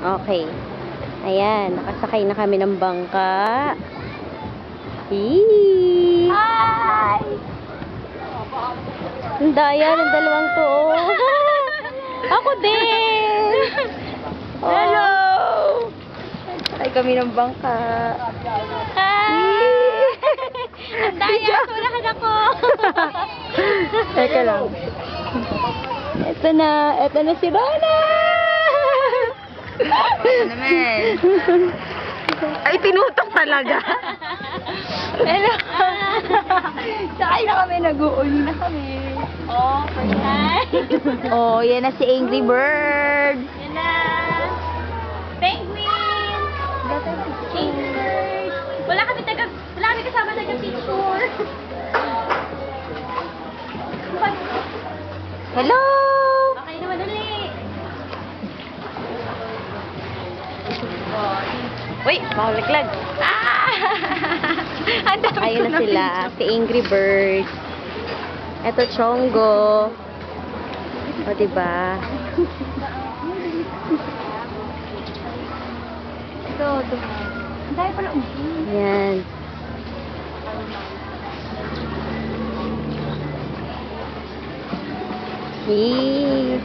Okay. Ayan, nakasakay na kami ng bangka. Eee! Hi! Ang daya ng dalawang to. Ako din! Hello! Ay kami ng bangka. Hi! Ang daya, tulakan ako! Teka lang. Ito na si Rana! Ano naman? Ay, tinutok talaga. Hello! Sakay na kami, nag-uuli na kami. Oh, first time. Oh, yan na si Angry Bird. Yan na. Penguin! Cheers! Wala kami kasama taga-picture. Hello! Okay naman ulit. Uy, makulaglag. Ah! Ang dami Ayun na ko sila, si Angry Bird. Ito, Chongo. O, diba? Ito. Ang dami pala ubi. Yan. Yee.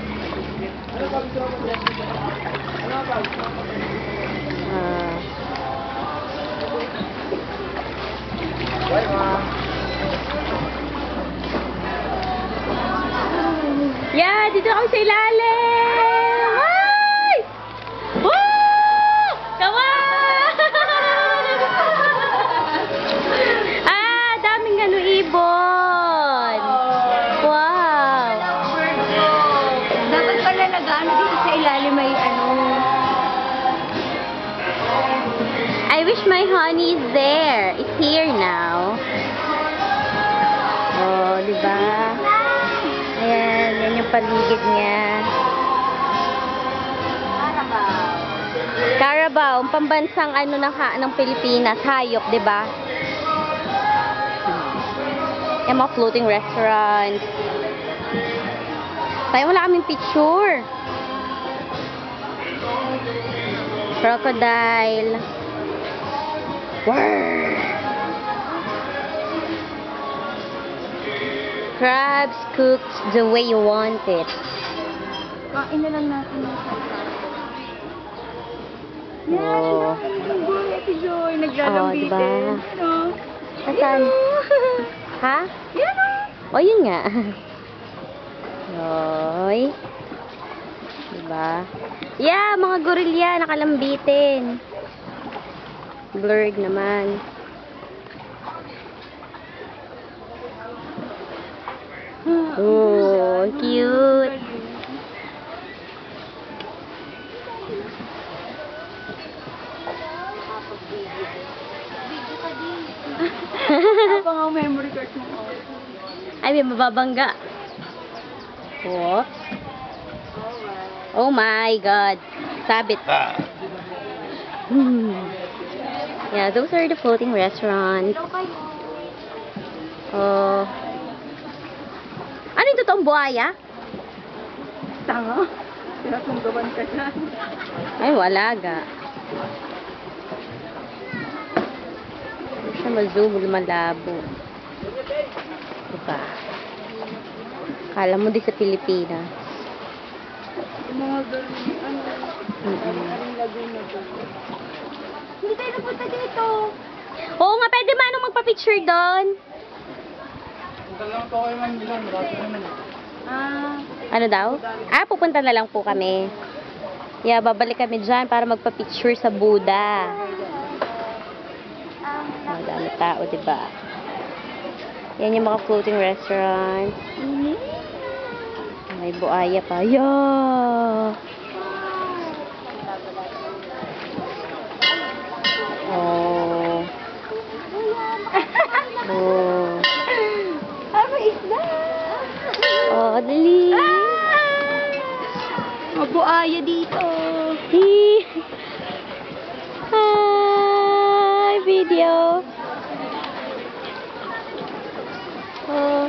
Yeah, dito ako sa ilalim. Ay! Woo! Come on! Daming ibon. Wow. Dapat pala nag-ano dito sa ilalim may ano. I wish my honey is there. It's here now. Oh, di ba? Ayan, yan yung paligid niya. Carabao, ang pambansang ano ng Pilipinas, hayop, di ba? Yan mga floating restaurant. Tayo wala kaming picture. Crocodile. Whirr. Crabs cooked the way you want it. Kain na lang natin yung Oh. Ate Joy, naglalambitin. Oh, diba? Ano? Asan? Ha? Yan o. O, yun nga. Oy. Diba? Yeah, mga gorilya, nakalambitin. Blurred naman. Oh, cute. Apa nga memory card mo ko? Ay, may mababangga. Whoops. Oh my God. Sabit. Yeah, those are the floating restaurants. Oh. Ano yung totoong buhaya? Tanga. Pinatunggawan ka dyan. Ay, wala ga. Hindi siya ma-zoom, malabo. Diba? Kala mo di sa Pilipinas. Yung mga girl, ano, aring laguna dyan. Hindi tayo napunta dito. Oo nga, pwede manong magpa-picture doon. Ano daw? Pupunta na lang po kami. Yeah, babalik kami dyan para magpa-picture sa Buddha. Madami tao, diba? Yan yung mga floating restaurants. May buaya pa. Yeah! Oh. Oh. Ano isda? Oh, dali. Mabuaya dito. Hi, video. Oh.